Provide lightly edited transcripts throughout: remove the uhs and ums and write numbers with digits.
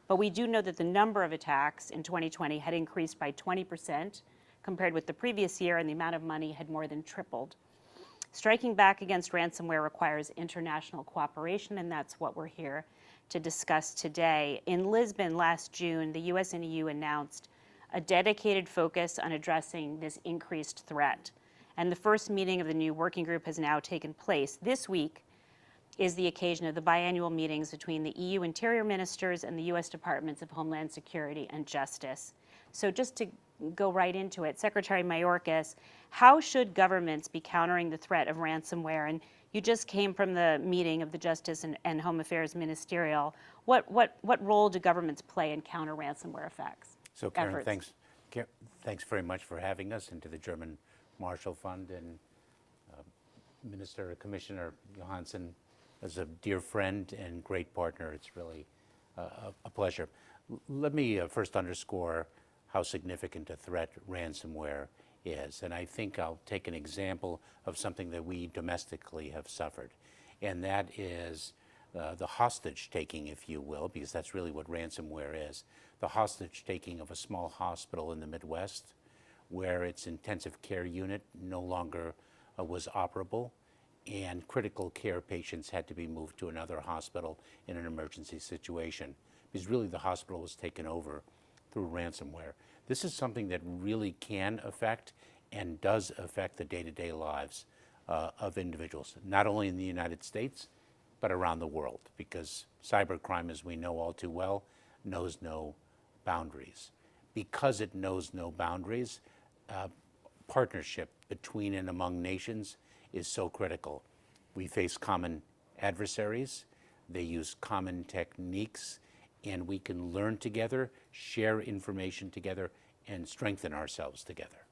But we do know that the number of attacks in 2020 had increased by 20% compared with the previous year, and the amount of money had more than tripled. Striking back against ransomware requires international cooperation, and that's what we're here to discuss today. In Lisbon last June, the U.S. and EU announced a dedicated focus on addressing this increased threat. And the first meeting of the new working group has now taken place. This week is the occasion of the biannual meetings between the EU interior ministers and the U.S. Departments of Homeland Security and Justice. So just to go right into it, Secretary Mayorkas, how should governments be countering the threat of ransomware? And you just came from the meeting of the Justice and Home Affairs Ministerial. What role do governments play in counter ransomware effects? So Karen, thanks very much for having us, and to the German Marshall Fund and Commissioner Johansson. As a dear friend and great partner, it's really a pleasure. Let me first underscore how significant a threat ransomware is. And I think I'll take an example of something that we domestically have suffered. And that is the hostage taking, if you will, because that's really what ransomware is. The hostage taking of a small hospital in the Midwest where its intensive care unit no longer was operable, and critical care patients had to be moved to another hospital in an emergency situation, because really the hospital was taken over through ransomware. This is something that really can affect and does affect the day-to-day lives of individuals, not only in the United States, but around the world, because cybercrime, as we know all too well, knows no boundaries. Because it knows no boundaries, partnership between and among nations is so critical. We face common adversaries, they use common techniques, and we can learn together, share information together, and strengthen ourselves together.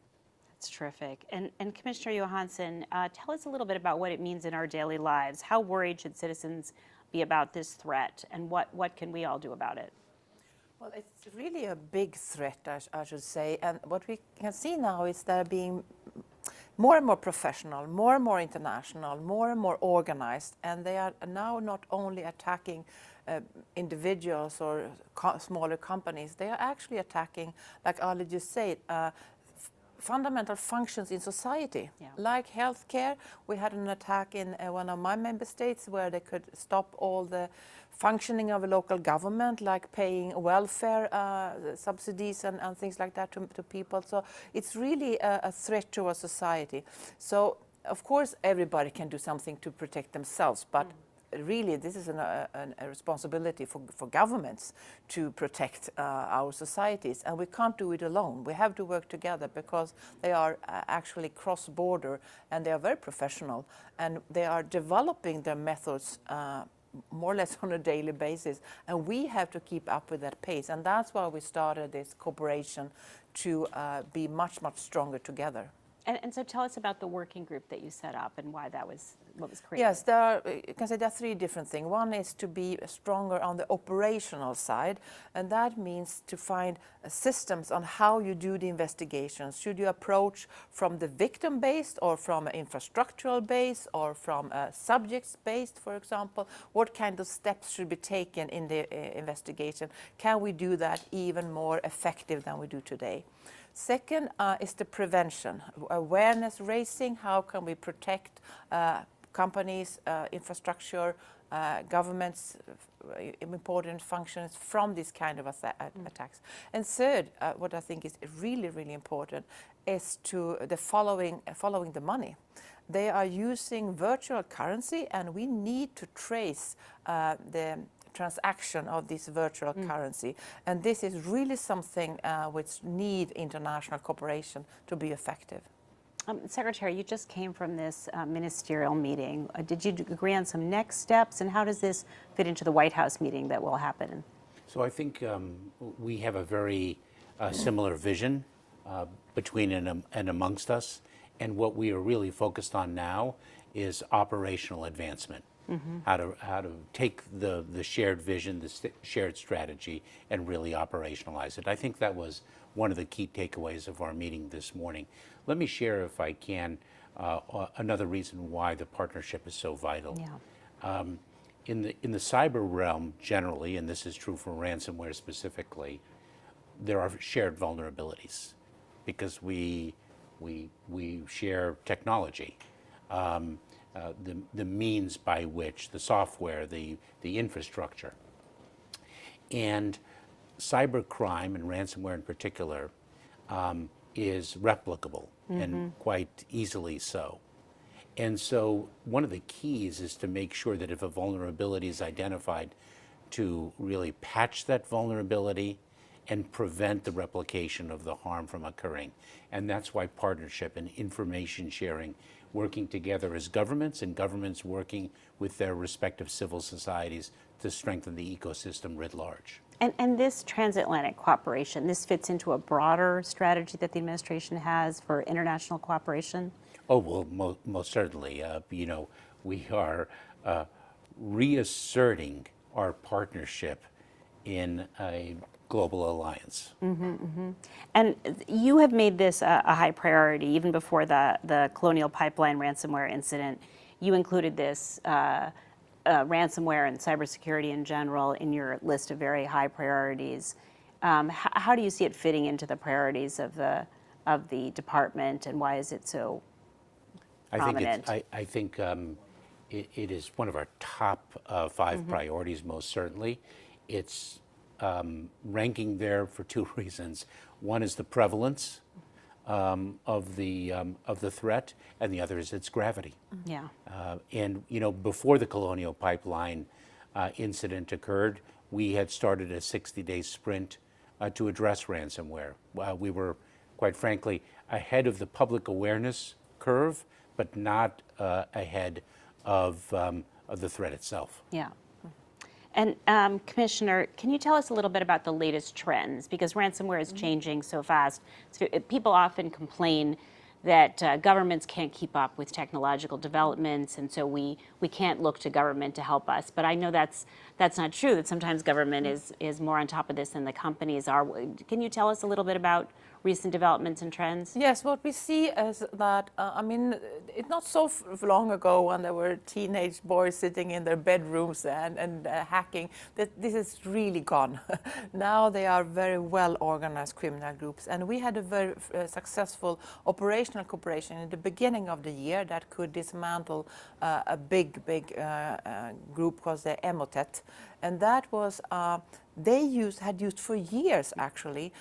That's terrific. And Commissioner Johansson, tell us a little bit about what it means in our daily lives. How worried should citizens be about this threat, and what can we all do about it? Well, it's really a big threat, I should say. And what we can see now is they're being more and more professional, more and more international, more and more organized. And they are now not only attacking individuals or smaller companies, they are actually attacking, like Ali just said, fundamental functions in society, like healthcare. We had an attack in one of my member states where they could stop all the functioning of a local government, like paying welfare subsidies and things like that to people. So it's really a threat to our society. So of course everybody can do something to protect themselves, but really this is a responsibility for governments to protect our societies, and we can't do it alone. We have to work together because they are actually cross-border, and they are very professional, and they are developing their methods more or less on a daily basis, and we have to keep up with that pace, and that's why we started this cooperation to be much stronger together. And so tell us about the working group that you set up and why that was what was created. Yes, you can say there are three different things. One is to be stronger on the operational side, and that means to find systems on how you do the investigations. Should you approach from the victim-based or from an infrastructural base or from a subjects-based, for example? What kind of steps should be taken in the investigation? Can we do that even more effective than we do today? Second is the prevention, awareness raising. How can we protect companies, infrastructure, governments, important functions from this kind of attacks? And third, what I think is really important is following the money. They are using virtual currency, and we need to trace the transaction of this virtual currency, and this is really something which need international cooperation to be effective. Secretary, you just came from this ministerial meeting. Did you agree on some next steps, and how does this fit into the White House meeting that will happen? So I think we have a very similar vision between and amongst us, and what we are really focused on now is operational advancement. How to take the shared vision, the shared strategy, and really operationalize it. I think that was one of the key takeaways of our meeting this morning. Let me share, if I can, another reason why the partnership is so vital. in the cyber realm generally, and this is true for ransomware specifically, there are shared vulnerabilities because we share technology, the means by which, the software, the infrastructure. And cybercrime, and ransomware in particular, is replicable and quite easily so. And so one of the keys is to make sure that if a vulnerability is identified, to really patch that vulnerability and prevent the replication of the harm from occurring. And that's why partnership and information sharing, working together as governments, and governments working with their respective civil societies to strengthen the ecosystem writ large. And this transatlantic cooperation, this fits into a broader strategy that the administration has for international cooperation? Oh, well, most certainly. You know, we are reasserting our partnership in a global alliance. And you have made this a high priority even before the Colonial Pipeline ransomware incident. You included this ransomware and cybersecurity in general in your list of very high priorities. How do you see it fitting into the priorities of the department, and why is it so prominent? I think it is one of our top 5 priorities, most certainly. It's ranking there for 2 reasons. One is the prevalence of the threat, and the other is its gravity. Yeah. And you know, before the Colonial Pipeline incident occurred, we had started a 60-day sprint to address ransomware. We were, quite frankly, ahead of the public awareness curve, but not ahead of the threat itself. Yeah. And Commissioner, can you tell us a little bit about the latest trends? Because ransomware is changing so fast. So people often complain that governments can't keep up with technological developments, and so we can't look to government to help us. But I know that's not true, that sometimes government is more on top of this than the companies are. Can you tell us a little bit about recent developments and trends? Yes, what we see is that, I mean, it's not so long ago when there were teenage boys sitting in their bedrooms and hacking, that this is really gone. Now they are very well organized criminal groups, and we had a very successful operational cooperation in the beginning of the year that could dismantle a big group called the Emotet, and that was they had used for years actually.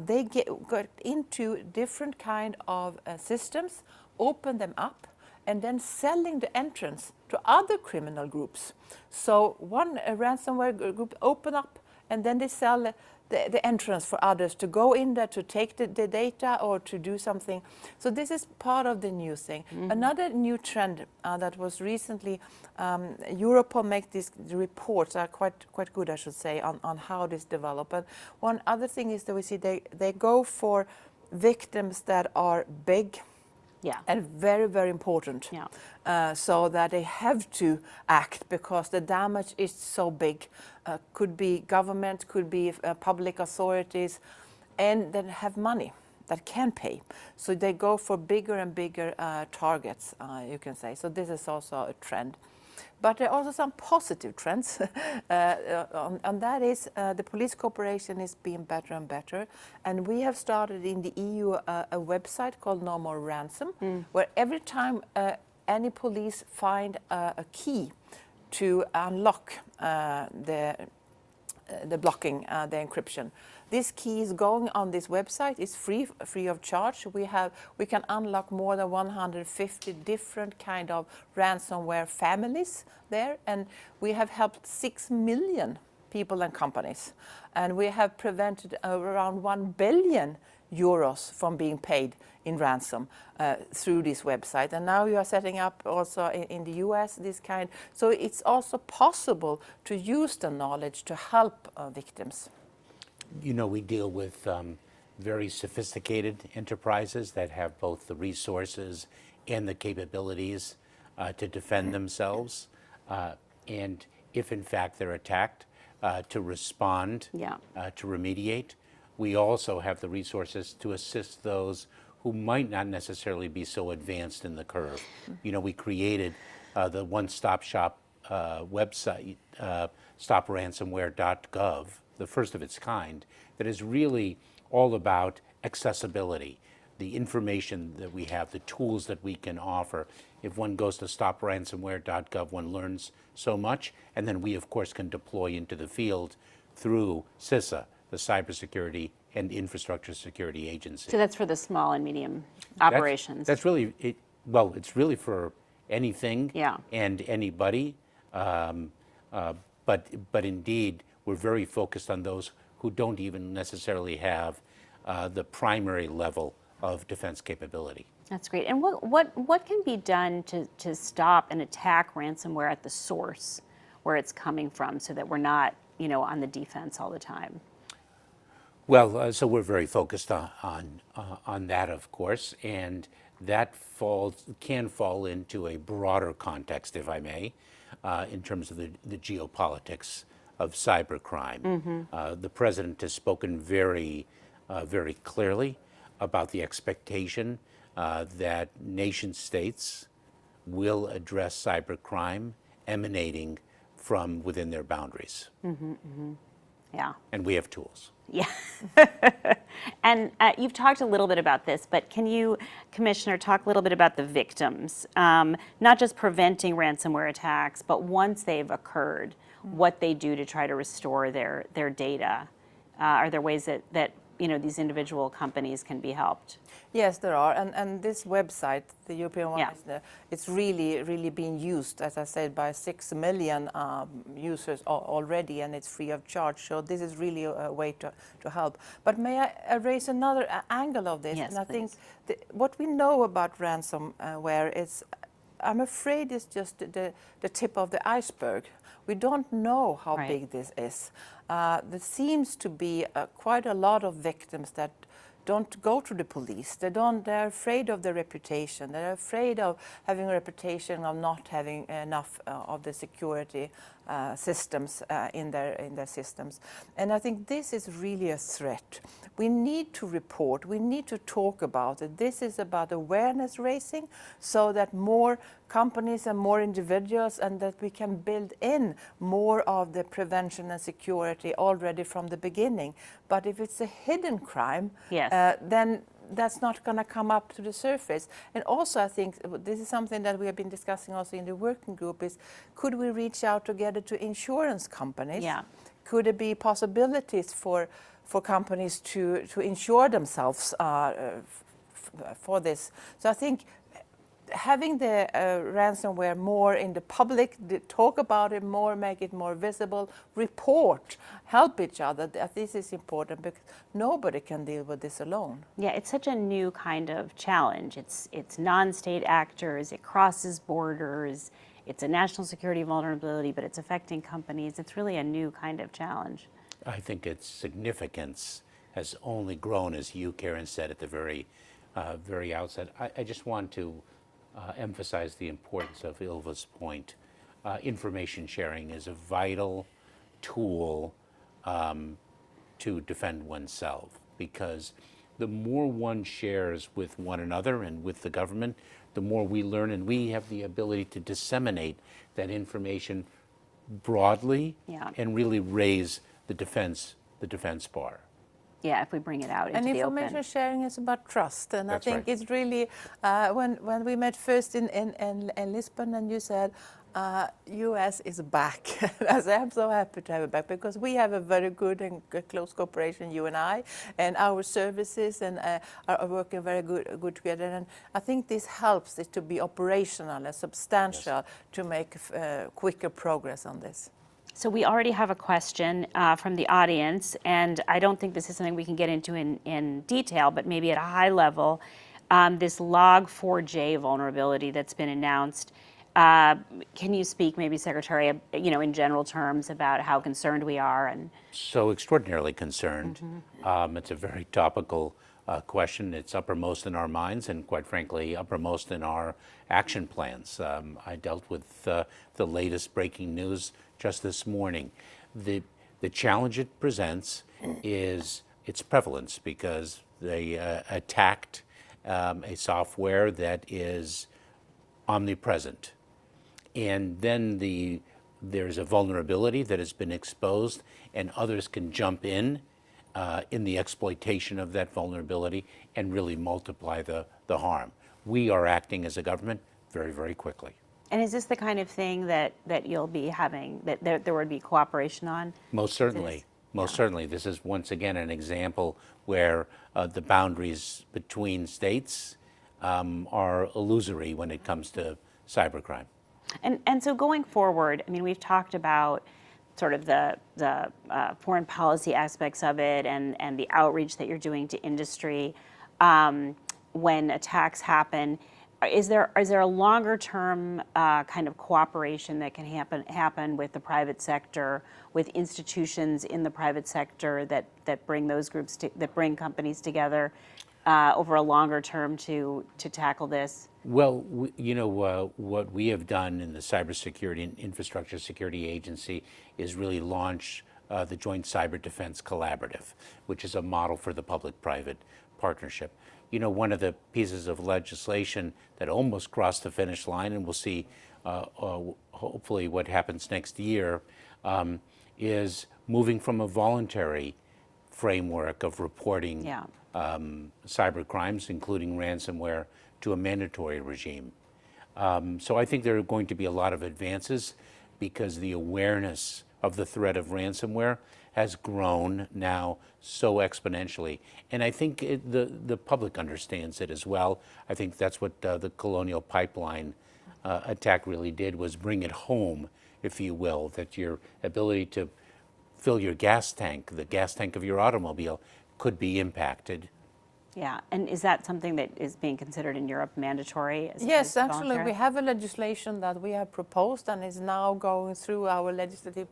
They got into different kind of systems, opened them up, and then selling the entrance to other criminal groups. So one ransomware group open up, and then they sell the entrance for others to go in there to take the data or to do something. So this is part of the new thing. Another new trend that was recently, Europol make these reports are quite good, I should say, on how this developed. And one other thing is that we see they go for victims that are big, Yeah. and very, very important. Yeah. So that they have to act because the damage is so big. Could be government, could be public authorities, and then have money that can pay. So they go for bigger and bigger targets, you can say. So this is also a trend. But there are also some positive trends, and that is the police cooperation is being better and better. And we have started in the EU a website called No More Ransom, where every time any police find a key to unlock the blocking, the encryption, this key is going on this website. It's free of charge. We can unlock more than 150 different kind of ransomware families there, and we have helped 6 million people and companies, and we have prevented around 1 billion euros from being paid in ransom through this website. And now you are setting up also in the US this kind. So it's also possible to use the knowledge to help victims. You know, we deal with very sophisticated enterprises that have both the resources and the capabilities to defend themselves. And if in fact they're attacked, to respond, Yeah. to remediate. We also have the resources to assist those who might not necessarily be so advanced in the curve. You know, we created the one-stop shop website, stopransomware.gov, the first of its kind, that is really all about accessibility, the information that we have, the tools that we can offer. If one goes to stopransomware.gov, one learns so much, and then we, of course, can deploy into the field through CISA, the Cybersecurity and Infrastructure Security Agency. So that's for the small and medium operations. That's really, well, it's really for anything and anybody, but indeed, we're very focused on those who don't even necessarily have the primary level of defense capability. That's great. And what can be done to stop and attack ransomware at the source where it's coming from, so that we're not, on the defense all the time? Well, so we're very focused on that, of course, and that can fall into a broader context, if I may, in terms of the geopolitics of cybercrime. The president has spoken very clearly about the expectation that nation states will address cybercrime emanating from within their boundaries. Yeah. And we have tools. Yeah. And you've talked a little bit about this, but can you, Commissioner, talk a little bit about the victims? Not just preventing ransomware attacks, but once they've occurred, what they do to try to restore their data. Are there ways that these individual companies can be helped? Yes, there are, and this website, the European one, it's really being used, as I said, by 6 million users already, and it's free of charge. So this is really a way to help. But may I raise another angle of this? Yes, and I please. think what we know about ransomware is, I'm afraid, it's just the tip of the iceberg. We don't know how big this is. There seems to be quite a lot of victims that don't go to the police. They're afraid of their reputation. They're afraid of having a reputation of not having enough of the security systems in their systems. And I think this is really a threat. We need to report. We need to talk about it. This is about awareness raising, so that more companies and more individuals, and that we can build in more of the prevention and security already from the beginning. But if it's a hidden crime, then that's not going to come up to the surface. And also, I think this is something that we have been discussing also in the working group, is could we reach out together to insurance companies? Could there be possibilities for companies to insure themselves for this? So I think having the ransomware more in the public, talk about it more, make it more visible, report, help each other. This is important, because nobody can deal with this alone. Yeah, it's such a new kind of challenge. It's non-state actors, it crosses borders, it's a national security vulnerability, but it's affecting companies. It's really a new kind of challenge. I think its significance has only grown, as you, Karen, said at the very outset. I just want to emphasize the importance of Ylva's point. Information sharing is a vital tool to defend oneself, because the more one shares with one another and with the government, the more we learn, and we have the ability to disseminate that information broadly and really raise the defense bar. Yeah, if we bring it out into the open. And information sharing is about trust. And That's I think it's really, when we met first in Lisbon, and you said, U.S. is back. I'm so happy to have it back, because we have a very good and close cooperation, you and I, and our services and are working very good together. And I think this helps it to be operational and substantial to make quicker progress on this. So we already have a question from the audience, and I don't think this is something we can get into in detail, but maybe at a high level, this Log4j vulnerability that's been announced. Can you speak, maybe, Secretary, in general terms about how concerned we are? And so extraordinarily concerned. It's a very topical question. It's uppermost in our minds, and quite frankly, uppermost in our action plans. I dealt with the latest breaking news just this morning. The challenge it presents is its prevalence, because they attacked a software that is omnipresent. And then the there's a vulnerability that has been exposed, and others can jump in the exploitation of that vulnerability and really multiply the harm. We are acting as a government very, very quickly. And is this the kind of thing that you'll be having, that there would be cooperation on? Most certainly. Most certainly. This is once again an example where the boundaries between states are illusory when it comes to cybercrime. And so going forward, I mean, we've talked about sort of the foreign policy aspects of it and the outreach that you're doing to industry when attacks happen. Is there a longer term kind of cooperation that can happen with the private sector, with institutions in the private sector that bring those groups that bring companies together over a longer term to tackle this? Well, what we have done in the Cybersecurity and Infrastructure Security Agency is really launch the Joint Cyber Defense Collaborative, which is a model for the public-private partnership. One of the pieces of legislation that almost crossed the finish line, and we'll see hopefully what happens next year, is moving from a voluntary framework of reporting cyber crimes, including ransomware, to a mandatory regime. So I think there are going to be a lot of advances because the awareness of the threat of ransomware has grown now so exponentially. And I think the public understands it as well. I think that's what the Colonial Pipeline attack really did, was bring it home, if you will, that your ability to fill your gas tank, the gas tank of your automobile, could be impacted. Yeah, and is that something that is being considered in Europe mandatory? Yes, actually, we have a legislation that we have proposed and is now going through our legislative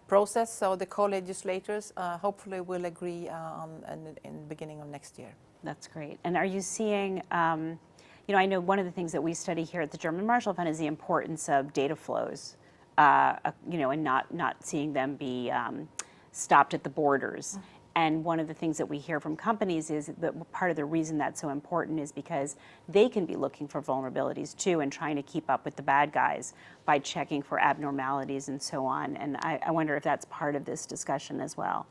process. So the co-legislators hopefully will agree in the beginning of next year. That's great. And are you seeing, I know one of the things that we study here at the German Marshall Fund is the importance of data flows, and not seeing them be stopped at the borders. And one of the things that we hear from companies is that part of the reason that's so important is because they can be looking for vulnerabilities too and trying to keep up with the bad guys by checking for abnormalities and so on. And I wonder if that's part of this discussion as well.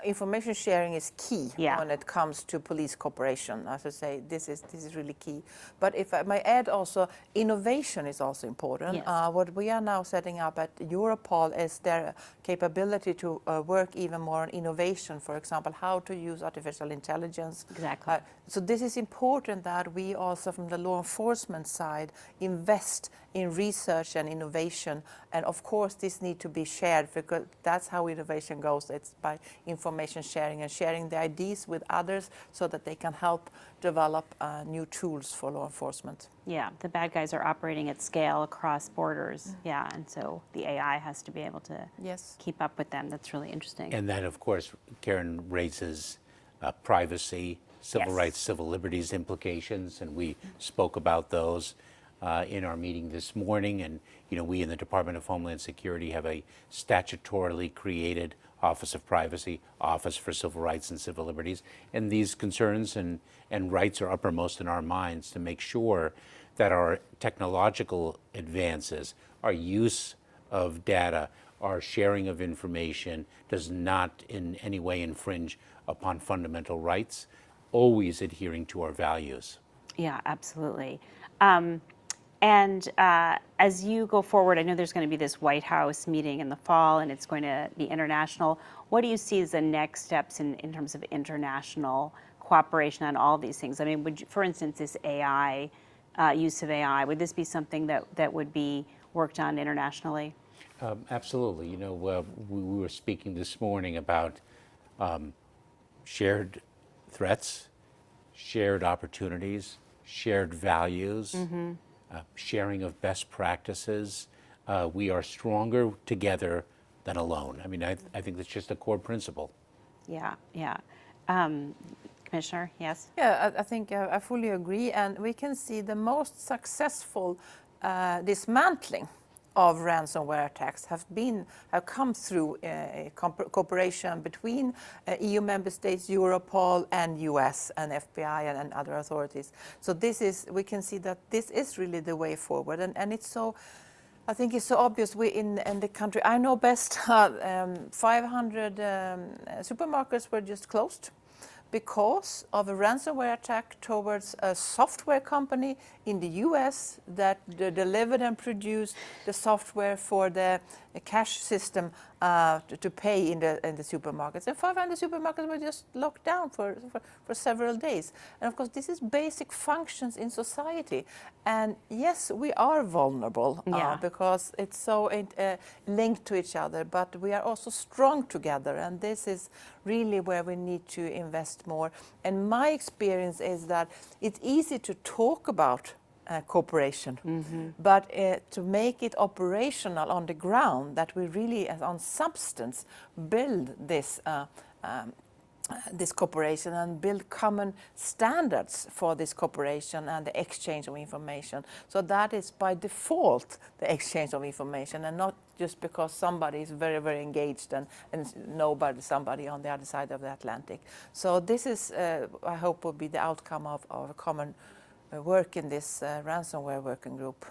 Information sharing is key Yeah. when it comes to police cooperation. As I say, this is really key. But if I may add also, innovation is also important. Yes. What we are now setting up at Europol is their capability to work even more on innovation. For example, how to use artificial intelligence. Exactly. So this is important that we also, from the law enforcement side, invest in research and innovation. And of course, this needs to be shared because that's how innovation goes. It's by information sharing and sharing the ideas with others so that they can help develop new tools for law enforcement. Yeah, the bad guys are operating at scale across borders. Yeah, and so the AI has to be able to keep up with them. That's really interesting. And that, of course, Karen raises privacy, civil rights, civil liberties implications, and we spoke about those in our meeting this morning. And we in the Department of Homeland Security have a statutorily created Office of Privacy, Office for Civil Rights and Civil Liberties, and these concerns and rights are uppermost in our minds to make sure that our technological advances, our use of data, our sharing of information does not in any way infringe upon fundamental rights, always adhering to our values. Yeah, absolutely. And as you go forward, I know there's going to be this White House meeting in the fall, and it's going to be international. What do you see as the next steps in terms of international cooperation on all these things? I mean, would you, for instance, this AI, use of AI, would this be something that would be worked on internationally? Absolutely. We were speaking this morning about shared threats, shared opportunities, shared values, sharing of best practices. We are stronger together than alone. I mean, I think that's just a core principle. Yeah, yeah. Commissioner, yes? Yeah, I think I fully agree. And we can see the most successful dismantling of ransomware attacks have come through cooperation between EU member states, Europol, and US and FBI and other authorities. So we can see that this is really the way forward, and it's so. I think it's so obvious. We in the country I know best, 500 supermarkets were just closed because of a ransomware attack towards a software company in the U.S. that delivered and produced the software for the cash system to pay in the supermarkets. And 500 supermarkets were just locked down for several days. And of course, this is basic functions in society. And yes, we are vulnerable because it's so linked to each other, but we are also strong together. And this is really where we need to invest more. And my experience is that it's easy to talk about cooperation, but to make it operational on the ground, that we really, on substance, build this this cooperation and build common standards for this cooperation and the exchange of information. So that is by default the exchange of information, and not just because somebody is very, very engaged and somebody on the other side of the Atlantic. So this is, I hope, will be the outcome of a common work in this ransomware working group.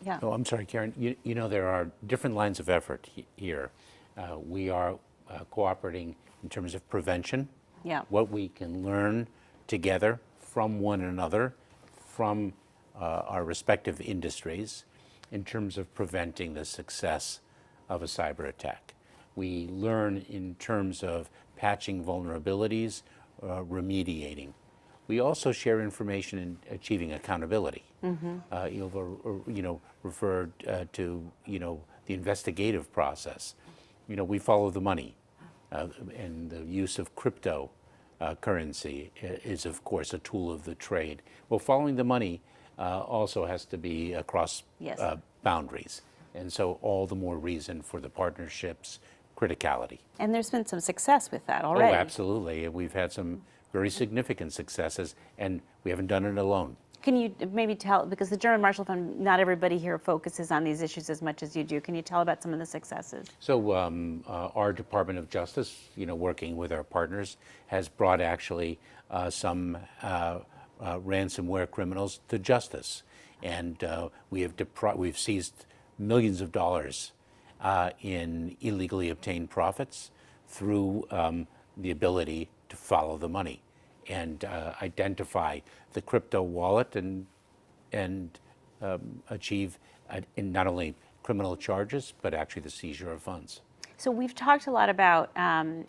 Yeah. Oh, I'm sorry, Karen. You know, there are different lines of effort here. We are cooperating in terms of prevention, what we can learn together from one another, from our respective industries, in terms of preventing the success of a cyber attack. We learn in terms of patching vulnerabilities, remediating. We also share information in achieving accountability. Ylva, referred to, the investigative process. We follow the money, and the use of crypto currency is, of course, a tool of the trade. Well, following the money also has to be across boundaries, and so all the more reason for the partnership's criticality. And there's been some success with that already. Oh, absolutely. We've had some very significant successes, and we haven't done it alone. Can you maybe tell, because the German Marshall Fund, not everybody here focuses on these issues as much as you do. Can you tell about some of the successes? So our Department of Justice, working with our partners, has brought actually some ransomware criminals to justice. And we've seized millions of dollars in illegally obtained profits through the ability to follow the money and identify the crypto wallet and achieve not only criminal charges, but actually the seizure of funds. So we've talked a lot about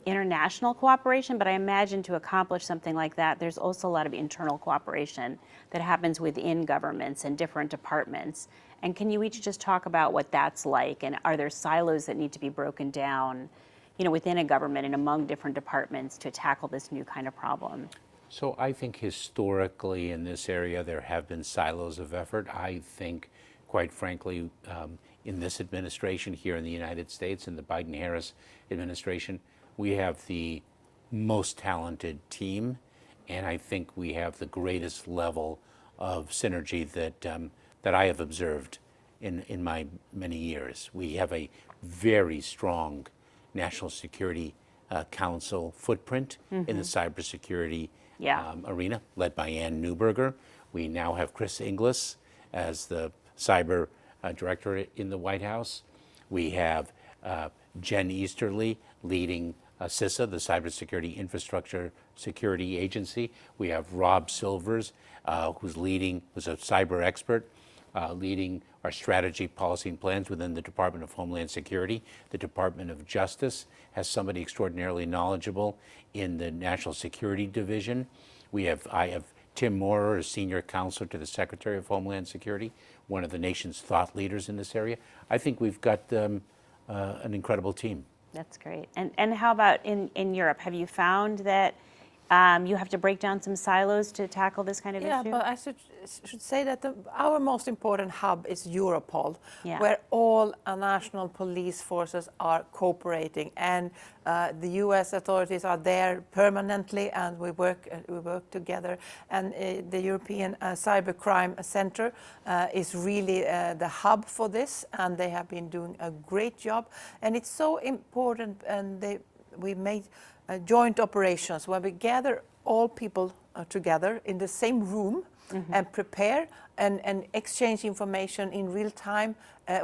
international cooperation, but I imagine to accomplish something like that, there's also a lot of internal cooperation that happens within governments and different departments. And can you each just talk about what that's like? And are there silos that need to be broken down, within a government and among different departments to tackle this new kind of problem? So I think historically in this area there have been silos of effort. I think, quite frankly, in this administration here in the United States, in the Biden-Harris administration, we have the most talented team, and I think we have the greatest level of synergy that I have observed in my many years. We have a very strong National Security Council footprint in the cybersecurity arena, led by Ann Neuberger. We now have Chris Inglis as the cyber director in the White House. We have Jen Easterly leading CISA, the Cybersecurity Infrastructure Security Agency. We have Rob Silvers, who's a cyber expert, leading our strategy, policy, and plans within the Department of Homeland Security. The Department of Justice has somebody extraordinarily knowledgeable in the National Security Division. I have Tim Moorer, a senior counselor to the Secretary of Homeland Security, one of the nation's thought leaders in this area. I think we've got an incredible team. That's great. And how about in Europe? Have you found that you have to break down some silos to tackle this kind of issue? Yeah, but I should say that our most important hub is Europol, where all national police forces are cooperating, and the U.S. authorities are there permanently, and we work together. And the European Cybercrime Center is really the hub for this, and they have been doing a great job. And it's so important, and we made joint operations where we gather all people together in the same room and prepare and exchange information in real time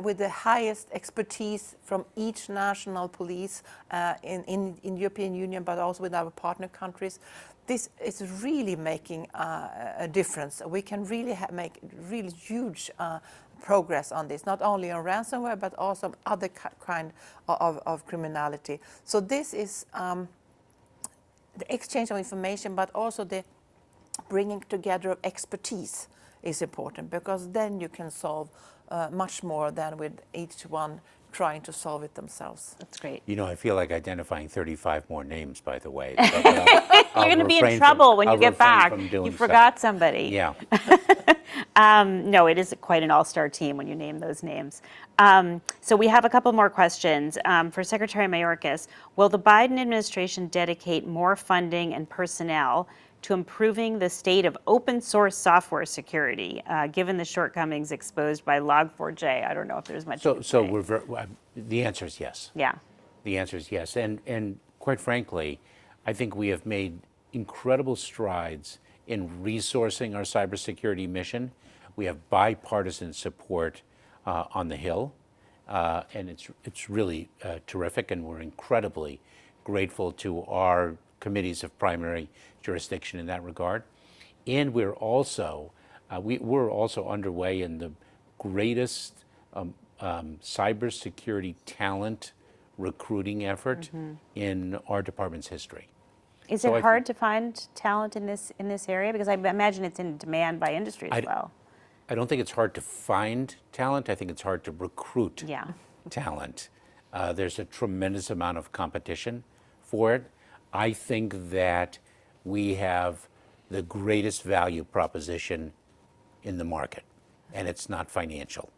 with the highest expertise from each national police in European Union, but also with our partner countries. This is really making a difference. We can really make really huge progress on this, not only on ransomware, but also other kind of criminality. So this is the exchange of information, but also the bringing together of expertise is important, because then you can solve much more than with each one trying to solve it themselves. That's great. You know, I feel like identifying 35 more names, by the way. You're going to be in trouble when you get back. You forgot somebody. Yeah. No, it is quite an all-star team when you name those names. So we have a couple more questions. For Secretary Mayorkas, will the Biden administration dedicate more funding and personnel to improving the state of open source software security, given the shortcomings exposed by Log4j? I don't know if there's much. The answer is yes. Yeah. The answer is yes. And quite frankly, I think we have made incredible strides in resourcing our cybersecurity mission. We have bipartisan support on the Hill, and it's really terrific, and we're incredibly grateful to our committees of primary jurisdiction in that regard. And we're also underway in the greatest cybersecurity talent recruiting effort in our department's history. Is it hard to find talent in this area? Because I imagine it's in demand by industry as well. I don't think it's hard to find talent. I think it's hard to recruit talent. There's a tremendous amount of competition for it. I think that we have the greatest value proposition in the market, and it's not financial.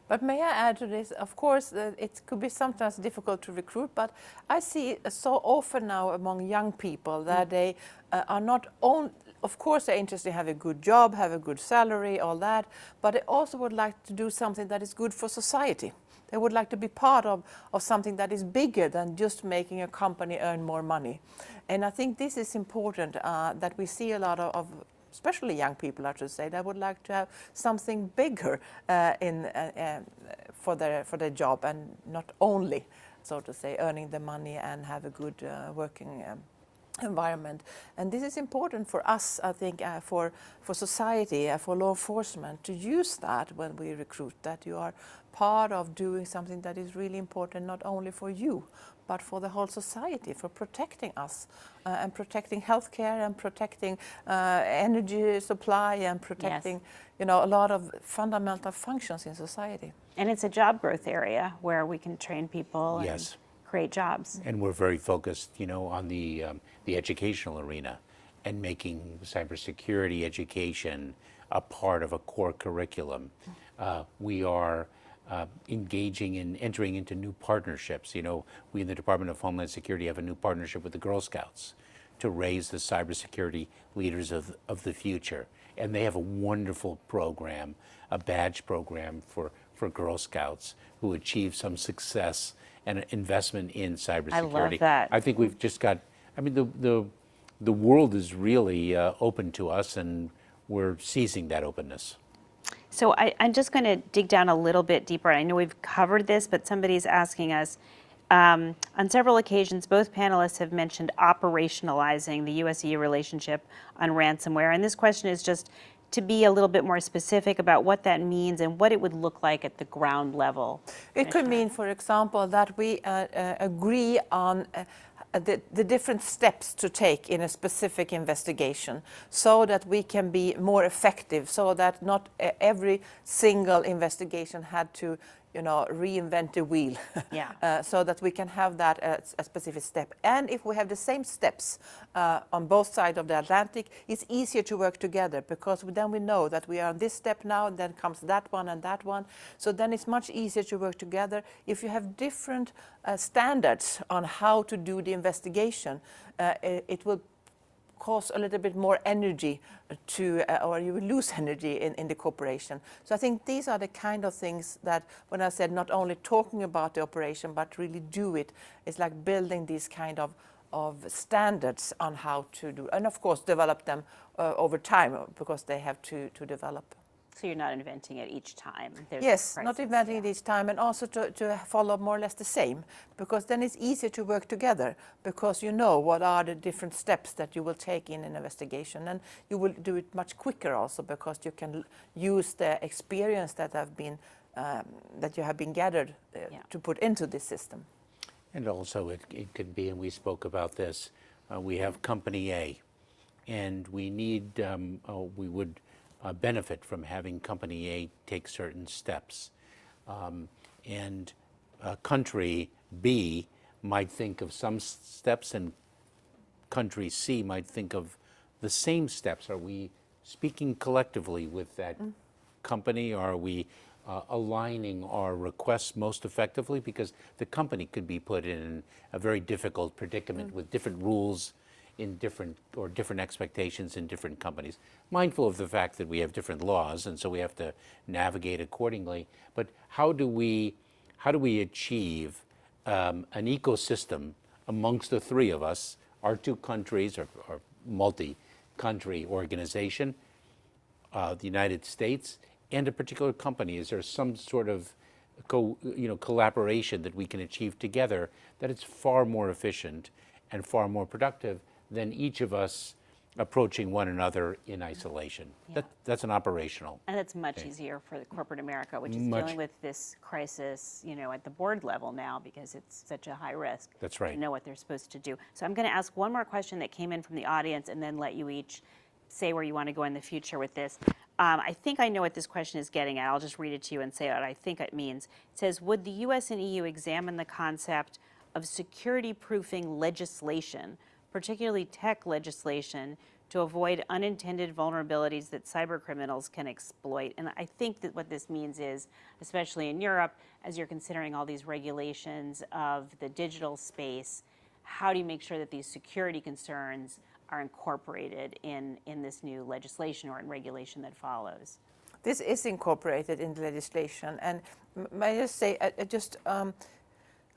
But may I add to this? Of course, it could be sometimes difficult to recruit, but I see so often now among young people that they are not only, of course, they're interested in having a good job, have a good salary, all that, but they also would like to do something that is good for society. They would like to be part of something that is bigger than just making a company earn more money. And I think this is important, that we see a lot of especially young people, I should say, that would like to have something bigger for their job, and not only, so to say, earning the money and have a good working environment. And this is important for us, I think, for society, for law enforcement, to use that when we recruit, that you are part of doing something that is really important, not only for you, but for the whole society, for protecting us and protecting healthcare and protecting energy supply and protecting, a lot of fundamental functions in society. And it's a job growth area where we can train people and create jobs. And we're very focused, on the educational arena and making cybersecurity education a part of a core curriculum. We are engaging in entering into new partnerships. We in the Department of Homeland Security have a new partnership with the Girl Scouts to raise the cybersecurity leaders of the future. And they have a wonderful program, a badge program for Girl Scouts who achieve some success and investment in cybersecurity. I love that. I think we've just got, the world is really open to us, and we're seizing that openness. So I'm just going to dig down a little bit deeper. I know we've covered this, but somebody's asking us, on several occasions, both panelists have mentioned operationalizing the U.S. EU relationship on ransomware. And this question is just to be a little bit more specific about what that means and what it would look like at the ground level. It could mean, for example, that we agree on the different steps to take in a specific investigation, so that we can be more effective, so that not every single investigation had to reinvent the wheel. So that we can have that as a specific step. And if we have the same steps on both sides of the Atlantic, it's easier to work together, because then we know that we are on this step now, and then comes that one and that one. So then it's much easier to work together. If you have different standards on how to do the investigation, it will cost a little bit more energy or you will lose energy in the cooperation. So I think these are the kind of things that, when I said not only talking about the operation, but really do it, it's like building these kind of of standards on how to do, and of course develop them over time because they have to develop. So you're not inventing it each time. There's Yes, a not crisis, inventing yeah. it each time, and also to follow more or less the same, because then it's easier to work together, because you know what are the different steps that you will take in an investigation, and you will do it much quicker also, because you can use the experience that you have been gathered to put into this system. And also it could be, and we spoke about this, we have Company A, and we need, we would benefit from having Company A take certain steps. And Country B might think of some steps, and Country C might think of the same steps. Are we speaking collectively with that company? Are we aligning our requests most effectively? Because the company could be put in a very difficult predicament with different rules in different expectations in different companies, mindful of the fact that we have different laws, and so we have to navigate accordingly. But how do we achieve an ecosystem amongst the three of us, our two countries, or multi-country organization, the United States, and a particular company? Is there some sort of collaboration that we can achieve together that it's far more efficient and far more productive than each of us approaching one another in isolation? Yeah. That's an operational. And it's much easier for the corporate America, which is dealing with this crisis, at the board level now, because it's such a high risk. That's right. To know what they're supposed to do. So I'm going to ask one more question that came in from the audience, and then let you each say where you want to go in the future with this. I think I know what this question is getting at. I'll just read it to you and say what I think it means. It says, would the U.S. and EU examine the concept of security-proofing legislation, particularly tech legislation, to avoid unintended vulnerabilities that cyber criminals can exploit? And I think that what this means is, especially in Europe, as you're considering all these regulations of the digital space, how do you make sure that these security concerns are incorporated in this new legislation or in regulation that follows? This is incorporated in the legislation, and may I just say,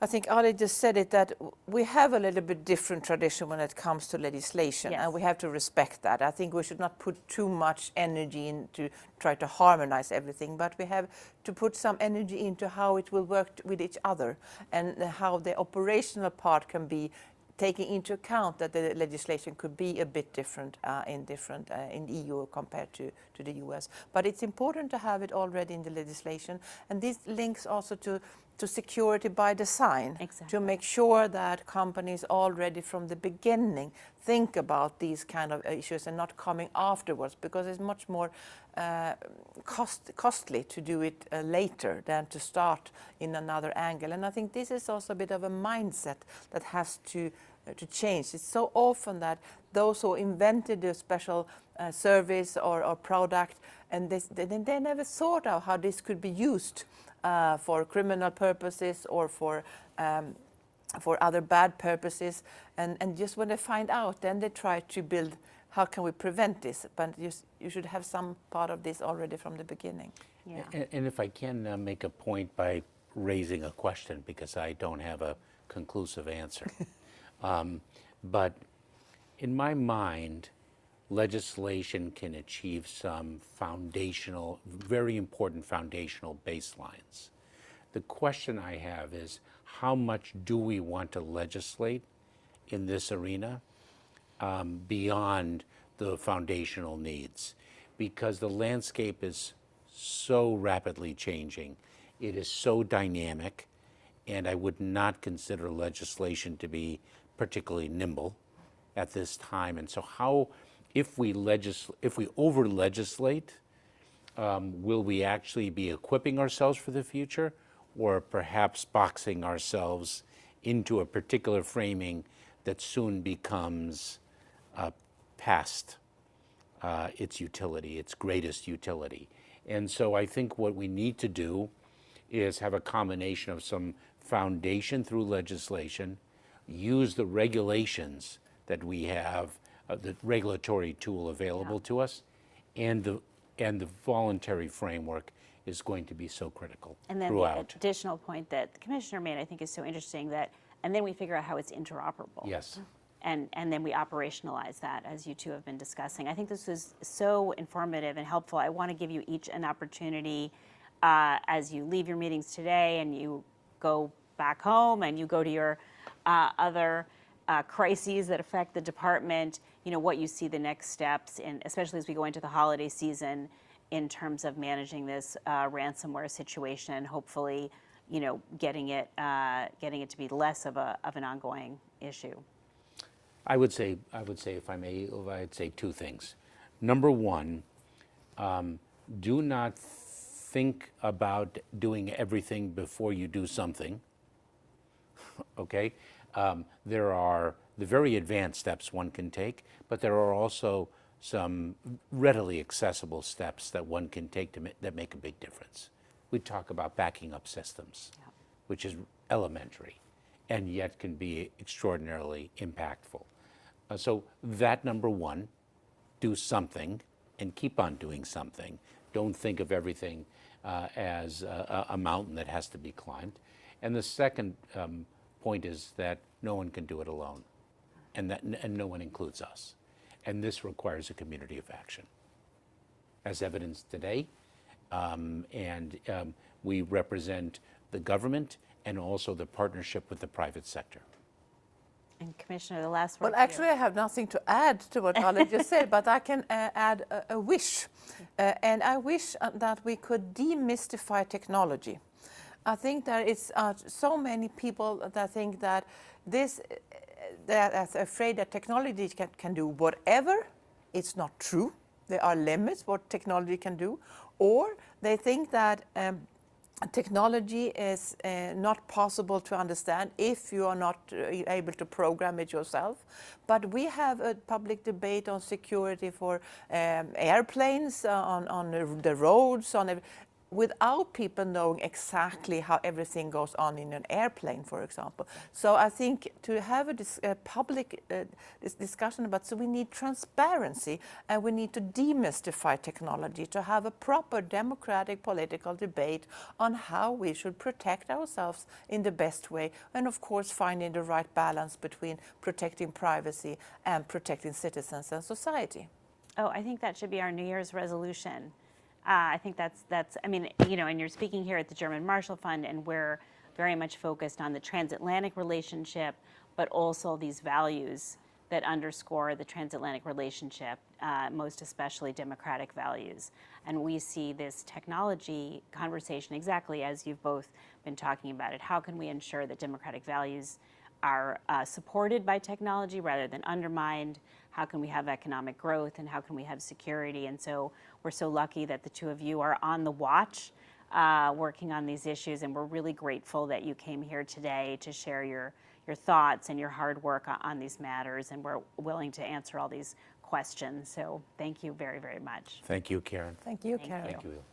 I think Ali just said it, that we have a little bit different tradition when it comes to legislation, Yes. and we have to respect that. I think we should not put too much energy into try to harmonize everything, but we have to put some energy into how it will work with each other, and how the operational part can be taking into account that the legislation could be a bit different in EU compared to the US. But it's important to have it already in the legislation, and this links also to security by design. Exactly. To make sure that companies already from the beginning think about these kind of issues and not coming afterwards, because it's much more costly to do it later than to start in another angle. And I think this is also a bit of a mindset that has to change. It's so often that those who invented the special service or product, and they never thought of how this could be used for criminal purposes or for other bad purposes, and just when they find out, then they try to build, how can we prevent this? But you should have some part of this already from the beginning. Yeah. And if I can make a point by raising a question, because I don't have a conclusive answer. But in my mind, legislation can achieve some foundational, very important foundational baselines. The question I have is, how much do we want to legislate in this arena beyond the foundational needs? Because the landscape is so rapidly changing. It is so dynamic, and I would not consider legislation to be particularly nimble at this time. And so how, if we over-legislate, will we actually be equipping ourselves for the future, or perhaps boxing ourselves into a particular framing that soon becomes past its utility, its greatest utility? And so I think what we need to do is have a combination of some foundation through legislation, use the regulations that we have, the regulatory tool available to us, and the voluntary framework is going to be so critical And then throughout. the additional point that the Commissioner made, I think, is so interesting, that, and then we figure out how it's interoperable. Yes. and then we operationalize that, as you two have been discussing. I think this was so informative and helpful. I want to give you each an opportunity as you leave your meetings today and you go back home and you go to your other crises that affect the department, what you see the next steps, especially as we go into the holiday season, in terms of managing this ransomware situation, and hopefully, getting it to be less of an ongoing issue. I would say, if I may, Ylva, I'd say two things. Number one, do not think about doing everything before you do something. Okay? There are the very advanced steps one can take, but there are also some readily accessible steps that one can take that make a big difference. We talk about backing up systems, which is elementary, and yet can be extraordinarily impactful. So that, number one, do something and keep on doing something. Don't think of everything as a mountain that has to be climbed. And the second point is that no one can do it alone, and no one includes us. And this requires a community of action, as evidenced today. We represent the government and also the partnership with the private sector. And Commissioner, the last word. Well, actually, I have nothing to add to what Ale just said, but I can add a wish. And I wish that we could demystify technology. I think there is so many people that think that they're afraid that technology can do whatever. It's not true. There are limits what technology can do. Or they think that technology is not possible to understand if you are not able to program it yourself. But we have a public debate on security for airplanes, on the roads, without people knowing exactly how everything goes on in an airplane, for example. So I think to have a public discussion about, so we need transparency and we need to demystify technology, to have a proper democratic political debate on how we should protect ourselves in the best way, and of course finding the right balance between protecting privacy and protecting citizens and society. Oh, I think that should be our New Year's resolution. I think that's, I mean, and you're speaking here at the German Marshall Fund, and we're very much focused on the transatlantic relationship, but also these values that underscore the transatlantic relationship, most especially democratic values. And we see this technology conversation exactly as you've both been talking about it. How can we ensure that democratic values are supported by technology rather than undermined? How can we have economic growth, and how can we have security? And so we're so lucky that the two of you are on the watch working on these issues, and we're really grateful that you came here today to share your thoughts and your hard work on these matters, and we're willing to answer all these questions. So thank you very, very much. Thank you, Karen. Thank you, Karen. Thank you, Ylva.